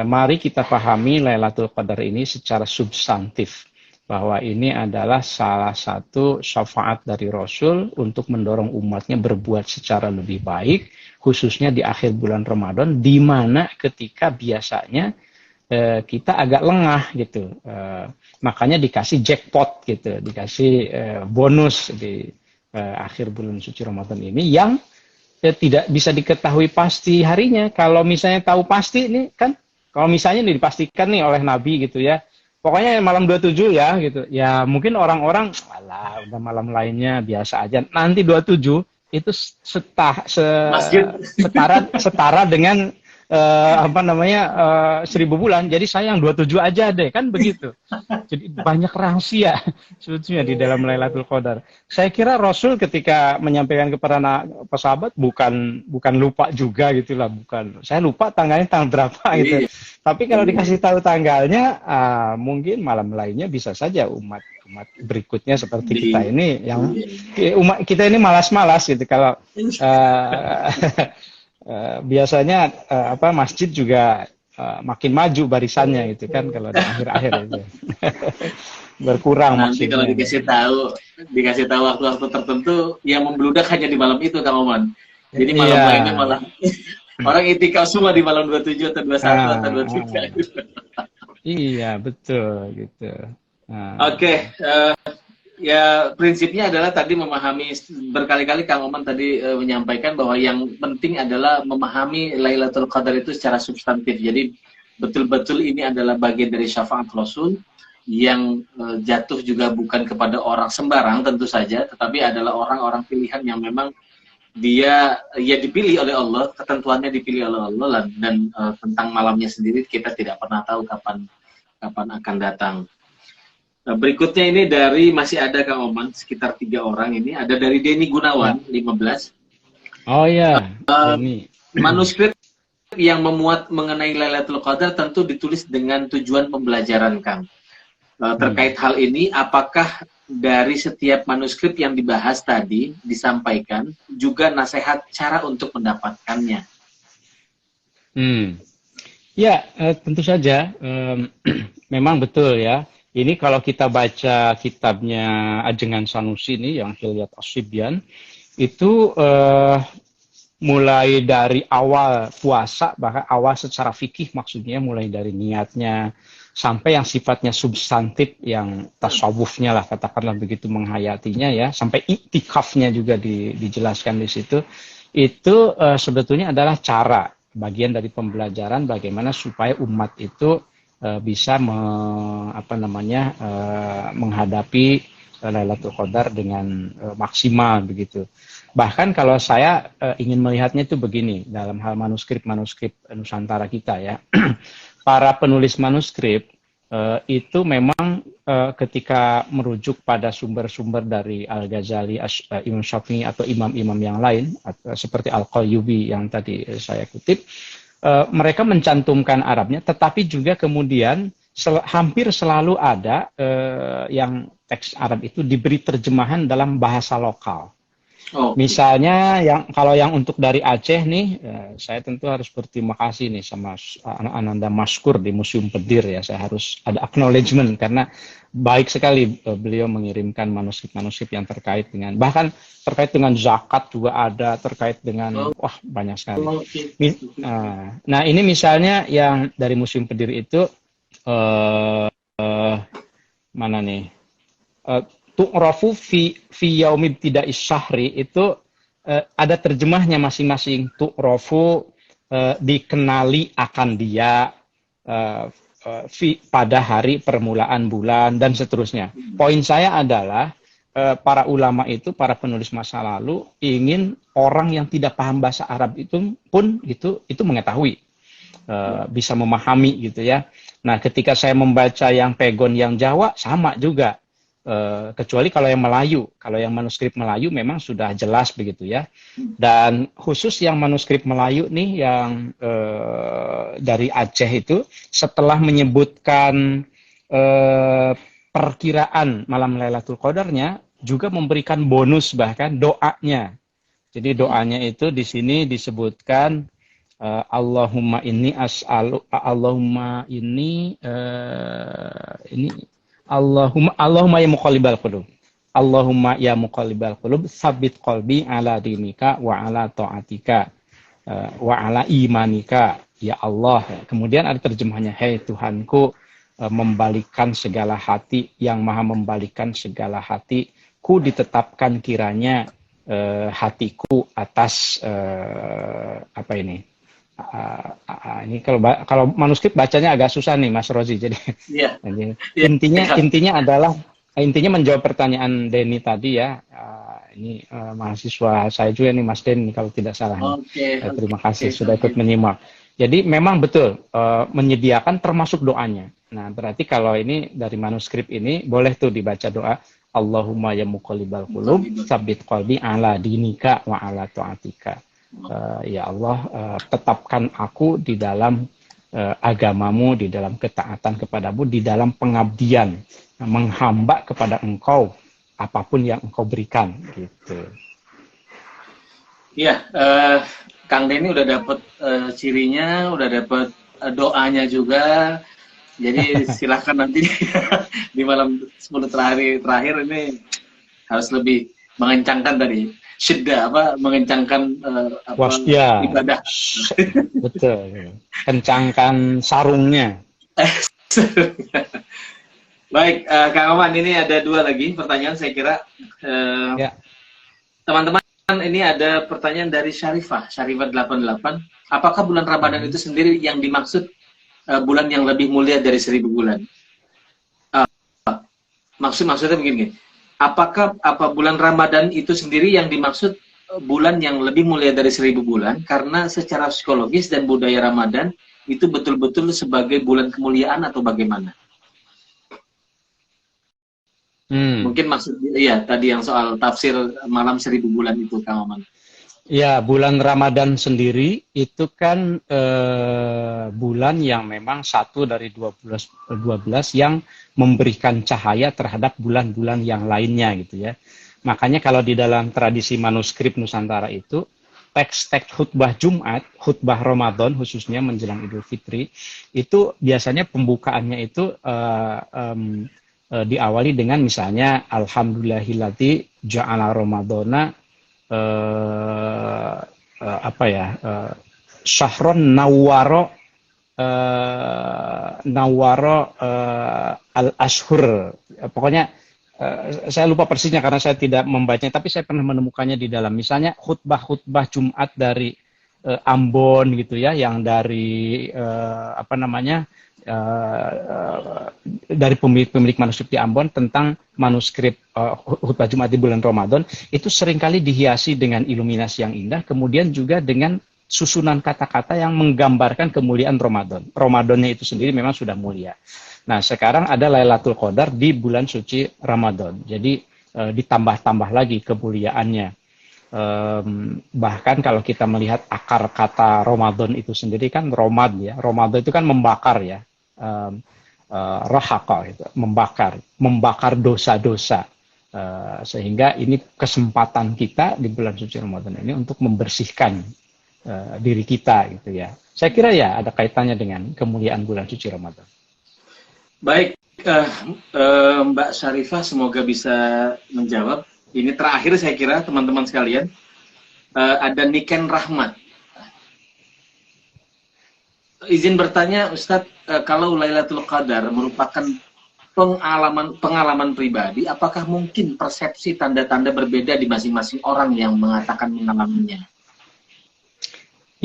mari kita pahami Lailatul Qadar ini secara substantif. Bahwa ini adalah salah satu syafaat dari Rasul untuk mendorong umatnya berbuat secara lebih baik, khususnya di akhir bulan Ramadan, di mana ketika biasanya kita agak lengah gitu, makanya dikasih jackpot gitu, dikasih bonus di akhir bulan suci Ramadan ini yang tidak bisa diketahui pasti harinya. Kalau misalnya tahu pasti ini kan, kalau misalnya dipastikan nih oleh Nabi gitu ya, pokoknya malam 27 ya gitu, ya mungkin orang-orang alah udah malam lainnya biasa aja, nanti 27 itu setara dengan 1000 bulan, jadi saya yang 27 aja deh, kan begitu. Jadi banyak rahasia sebetulnya di dalam Lailatul Qadar. Saya kira Rasul ketika menyampaikan kepada sahabat bukan lupa juga gitulah, bukan. Saya lupa tanggalnya tanggal berapa gitu. Tapi kalau dikasih tahu tanggalnya, mungkin malam lainnya bisa saja umat berikutnya seperti kita ini yang umat kita ini malas-malas gitu kalau biasanya masjid juga makin maju barisannya gitu kan kalau di akhir-akhir itu berkurang. Nanti kalau dikasih tahu waktu-waktu tertentu yang membludak hanya di malam itu Kang Oman. Jadi malam lainnya malah orang itikaf semua di malam 27 atau 21 atau 23. Iya betul gitu. Oke. Ya prinsipnya adalah tadi memahami, berkali-kali Kang Oman tadi menyampaikan bahwa yang penting adalah memahami Lailatul Qadar itu secara substantif. Jadi betul-betul ini adalah bagian dari syafaat Rasul yang jatuh juga bukan kepada orang sembarang tentu saja, tetapi adalah orang-orang pilihan yang memang dia dipilih oleh Allah, ketentuannya dipilih oleh Allah, dan tentang malamnya sendiri kita tidak pernah tahu kapan akan datang. Nah, berikutnya ini masih ada Kang Oman, sekitar 3 orang ini. Ada dari Denny Gunawan, 15. Oh iya, manuskrip yang memuat mengenai Lailatul Qadar tentu ditulis dengan tujuan pembelajaran, Kang. Terkait hal ini, apakah dari setiap manuskrip yang dibahas tadi, disampaikan, juga nasihat cara untuk mendapatkannya? Ya, tentu saja. Memang betul ya. Ini kalau kita baca kitabnya Ajengan Sanusi ini yang Hilyat As-Sibyan, itu mulai dari awal puasa, bahkan awal secara fikih maksudnya mulai dari niatnya, sampai yang sifatnya substantif, yang tasawufnya lah, katakanlah begitu, menghayatinya ya, sampai iktikafnya juga dijelaskan di situ. Itu sebetulnya adalah cara, bagian dari pembelajaran bagaimana supaya umat itu bisa menghadapi Lailatul Qadar dengan maksimal begitu. Bahkan kalau saya ingin melihatnya itu begini, dalam hal manuskrip-manuskrip Nusantara kita ya, para penulis manuskrip itu memang ketika merujuk pada sumber-sumber dari Al-Ghazali, Imam Syafi'i atau imam-imam yang lain, seperti Al-Qayyubi yang tadi saya kutip, mereka mencantumkan Arabnya, tetapi juga kemudian hampir selalu ada yang teks Arab itu diberi terjemahan dalam bahasa lokal. Oh. Misalnya kalau yang untuk dari Aceh nih, saya tentu harus berterima kasih nih sama Ananda Maskur di Museum Pedir ya. Saya harus ada acknowledgement karena baik sekali beliau mengirimkan manuskrip-manuskrip yang terkait dengan, bahkan terkait dengan zakat juga ada, terkait dengan banyak sekali. Nah ini misalnya yang dari Museum Pedir itu mana nih? Tu'rafu fi yaumib tidak isyahri itu ada terjemahnya masing-masing. Tu'rafu dikenali akan dia pada hari permulaan bulan dan seterusnya. Poin saya adalah para ulama itu, para penulis masa lalu ingin orang yang tidak paham bahasa Arab itu pun itu mengetahui, bisa memahami gitu ya. Nah, ketika saya membaca yang pegon yang Jawa sama juga. Kecuali kalau yang Melayu, kalau yang manuskrip Melayu memang sudah jelas begitu ya. Dan khusus yang manuskrip Melayu nih yang dari Aceh itu, setelah menyebutkan perkiraan malam Lailatul Qadarnya, juga memberikan bonus bahkan doanya. Jadi doanya itu di sini disebutkan Allahumma inni as'alu, Allahumma ini Allahumma ya muqallibal qulub. Allahumma ya muqallibal qulub, tsabbit qalbi ala dinika wa ala taatika wa ala imanika ya Allah. Kemudian ada terjemahnya, hai Tuhanku, membalikkan segala hati, yang maha membalikkan segala hati, ku ditetapkan kiranya hatiku atas ini kalau manuskrip bacanya agak susah nih Mas Rozi, jadi intinya adalah menjawab pertanyaan Denny tadi ya. Ini mahasiswa saya juga nih Mas Denny kalau tidak salah. Terima kasih sudah ikut menyimak. Jadi memang betul menyediakan termasuk doanya. Nah berarti kalau ini dari manuskrip ini boleh tuh dibaca doa Allahumma ya muqallibal qulub tsabbit qalbi ala dinika wa ala taatika. Ya Allah, tetapkan aku di dalam agamamu, di dalam ketaatan kepadamu, di dalam pengabdian, menghamba kepada engkau, apapun yang engkau berikan, gitu. Iya, Kang Denny udah dapat cirinya, udah dapat doanya juga, jadi silahkan nanti di malam 10 terakhir ini harus lebih mengencangkan tadi. Syiddah, mengencangkan ibadah. Betul. Kencangkan sarungnya. Baik, Kang Oman, ini ada 2 lagi pertanyaan saya kira. Teman-teman, ini ada pertanyaan dari Syarifah 88. Apakah bulan Ramadan itu sendiri yang dimaksud bulan yang lebih mulia dari 1000 bulan? Maksudnya begini. Apakah bulan Ramadan itu sendiri yang dimaksud bulan yang lebih mulia dari 1000 bulan? Karena secara psikologis dan budaya Ramadan itu betul-betul sebagai bulan kemuliaan atau bagaimana? Mungkin maksudnya ya tadi yang soal tafsir malam 1000 bulan itu, Kang Oman. Ya, bulan Ramadan sendiri itu kan bulan yang memang satu dari 12 yang memberikan cahaya terhadap bulan-bulan yang lainnya gitu ya. Makanya kalau di dalam tradisi manuskrip Nusantara itu teks-teks khutbah Jumat, khutbah Ramadan khususnya menjelang Idul Fitri, itu biasanya pembukaannya itu diawali dengan misalnya Alhamdulillahilladzi ja'ala Ramadana syahron nawaro al-ashhur. Pokoknya saya lupa persisnya karena saya tidak membacanya, tapi saya pernah menemukannya di dalam. Misalnya khutbah-khutbah Jumat dari Ambon gitu ya, yang dari dari pemilik manuskrip di Ambon tentang manuskrip khutbah Jumat di bulan Ramadan, itu seringkali dihiasi dengan iluminasi yang indah, kemudian juga dengan susunan kata-kata yang menggambarkan kemuliaan Ramadan. Ramadannya itu sendiri memang sudah mulia. Nah, sekarang ada Lailatul Qadar di bulan suci Ramadan. Jadi ditambah-tambah lagi kemuliaannya. Bahkan kalau kita melihat akar kata Ramadan itu sendiri kan romad ya. Ramadan itu kan membakar ya. Rahaka itu, membakar dosa-dosa. Sehingga ini kesempatan kita di bulan suci Ramadan ini untuk membersihkan diri kita gitu ya. Saya kira ya ada kaitannya dengan kemuliaan bulan suci Ramadan. Baik, Mbak Syarifah semoga bisa menjawab. Ini terakhir saya kira teman-teman sekalian. Ada Niken Rahmat. Izin bertanya Ustadz, kalau Lailatul Qadar merupakan pengalaman pribadi, apakah mungkin persepsi tanda-tanda berbeda di masing-masing orang yang mengatakan mengalaminya?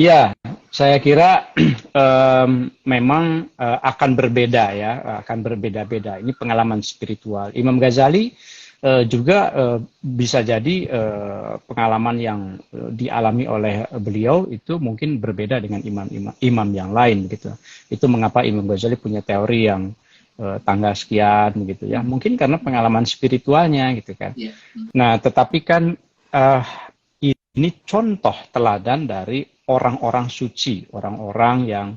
Ya, saya kira memang akan berbeda ya, akan berbeda-beda. Ini pengalaman spiritual. Imam Ghazali juga bisa jadi pengalaman yang dialami oleh beliau itu mungkin berbeda dengan imam yang lain gitu. Itu mengapa Imam Ghazali punya teori yang tanggal sekian gitu ya. Mungkin karena pengalaman spiritualnya gitu kan. Yeah. Nah, tetapi kan ini contoh teladan dari orang-orang suci, orang-orang yang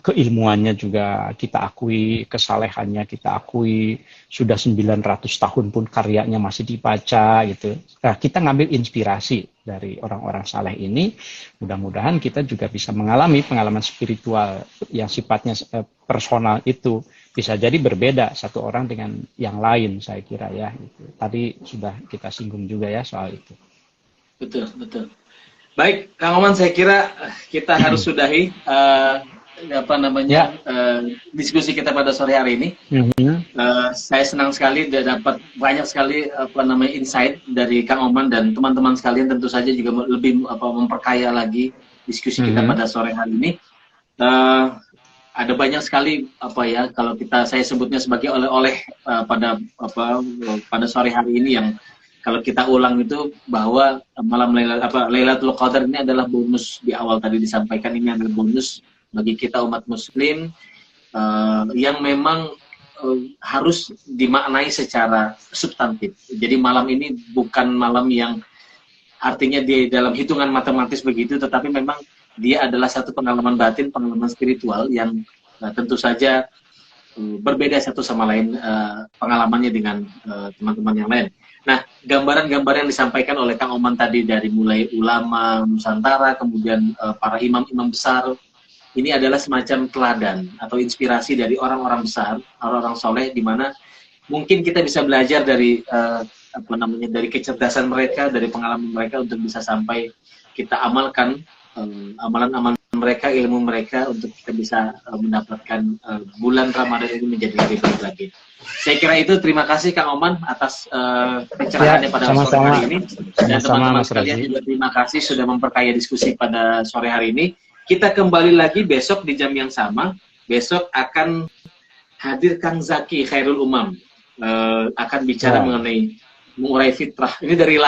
keilmuannya juga kita akui, kesalehannya kita akui, sudah 900 tahun pun karyanya masih dibaca gitu. Nah, kita ngambil inspirasi dari orang-orang saleh ini, mudah-mudahan kita juga bisa mengalami pengalaman spiritual yang sifatnya personal itu. Bisa jadi berbeda satu orang dengan yang lain, saya kira ya. Gitu. Tadi sudah kita singgung juga ya soal itu. Betul, betul. Baik, Kang Oman, saya kira kita harus sudahi diskusi kita pada sore hari ini. Saya senang sekali dapat banyak sekali insight dari Kang Oman dan teman-teman sekalian, tentu saja juga lebih memperkaya lagi diskusi kita pada sore hari ini. Ada banyak sekali kalau saya sebutnya sebagai oleh-oleh pada sore hari ini yang kalau kita ulang itu bahwa malam Lailatul Qadar ini adalah bonus. Di awal tadi disampaikan ini adalah bonus bagi kita umat muslim yang memang harus dimaknai secara substantif. Jadi malam ini bukan malam yang artinya di dalam hitungan matematis begitu, tetapi memang dia adalah satu pengalaman batin, pengalaman spiritual yang tentu saja berbeda satu sama lain pengalamannya dengan teman-teman yang lain. Nah, gambaran-gambaran yang disampaikan oleh Kang Oman tadi dari mulai ulama Nusantara, kemudian para imam-imam besar, ini adalah semacam teladan atau inspirasi dari orang-orang besar, orang-orang soleh, di mana mungkin kita bisa belajar dari dari kecerdasan mereka, dari pengalaman mereka untuk bisa sampai kita amalkan amalan-amalan mereka, ilmu mereka untuk kita bisa mendapatkan bulan Ramadan ini menjadi lebih baik lagi. Saya kira itu. Terima kasih Kang Oman atas pencerahannya pada sore hari ini, dan teman-teman sekalian juga terima kasih sudah memperkaya diskusi pada sore hari ini. Kita kembali lagi besok di jam yang sama. Besok akan hadir Kang Zaki Khairul Umam, akan bicara mengenai mengurai fitrah. Ini dari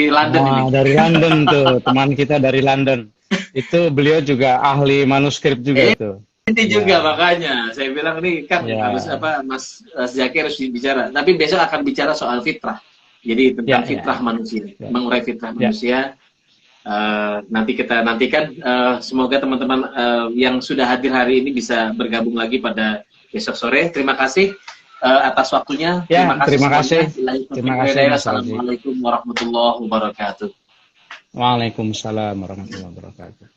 London ini. Dari London tuh, teman kita dari London. Itu beliau juga ahli manuskrip juga itu. Ini juga makanya saya bilang nih kan harus Mas Zaki harus bicara. Tapi besok akan bicara soal fitrah. Jadi tentang fitrah manusia, mengurai fitrah manusia. Nanti kita nantikan. Semoga teman-teman yang sudah hadir hari ini bisa bergabung lagi pada besok sore. Terima kasih atas waktunya. Terima kasih. Terima kasih. Assalamualaikum warahmatullahi wabarakatuh. Waalaikumsalam warahmatullahi wabarakatuh.